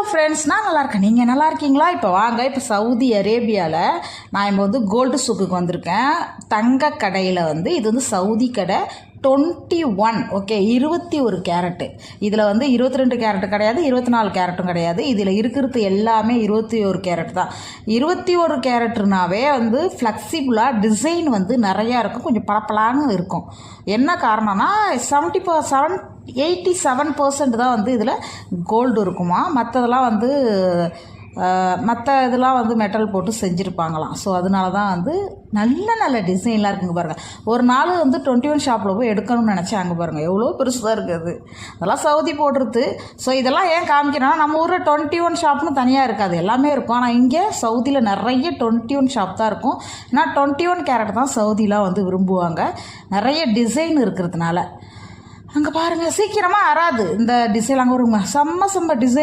Friends, நான் நல்லா இருக்கேன். நீங்கள் நல்லா இருக்கீங்களா? இப்போ வாங்க, இப்போ சவுதி அரேபியாவில் நான் இப்போ வந்து கோல்டு சூக்குக்கு வந்திருக்கேன். தங்க கடையில் வந்து இது வந்து சவுதி கடை 21, ஓகே, 21 கேரட்டு. இதில் வந்து 22 கேரட்டு கிடையாது, 24 கேரட்டும் கிடையாது. இதில் இருக்கிறது எல்லாமே 21 கேரட் தான். 21 கேரட்னாவே வந்து ஃப்ளெக்சிபிளாக டிசைன் வந்து நிறையா இருக்கும், கொஞ்சம் பளபளன்னு இருக்கும். என்ன காரணம்னா 87% தான் வந்து இதில் கோல்டு இருக்குமா. மற்றதெல்லாம் வந்து இதெல்லாம் வந்து மெட்டல் போட்டு செஞ்சுருப்பாங்களாம். ஸோ அதனால தான் வந்து நல்ல நல்ல டிசைன்லாம் இருக்குங்க பாருங்கள். ஒரு நாள் வந்து 21 ஷாப்பில் போய் எடுக்கணும்னு நினச்சேன். அங்கே பாருங்கள் எவ்வளோ பெருசாக இருக்குது. அதெல்லாம் சவுதி போடுறது. ஸோ இதெல்லாம் ஏன் காமிக்கிறேன்னா, நம்ம ஊரில் 21 ஷாப்னு தனியாக இருக்காது, எல்லாமே இருக்கும். ஆனால் இங்கே சவுதியில் நிறைய 21 ஷாப் தான் இருக்கும். ஏன்னா 21 கேரட் தான் சவுதிலாம் வந்து விரும்புவாங்க, நிறைய டிசைன் இருக்கிறதுனால. அங்கே பாருங்கள், சீக்கிரமாக வராது இந்த டிசைன். அங்கே ஒரு செம்ம டிசைன்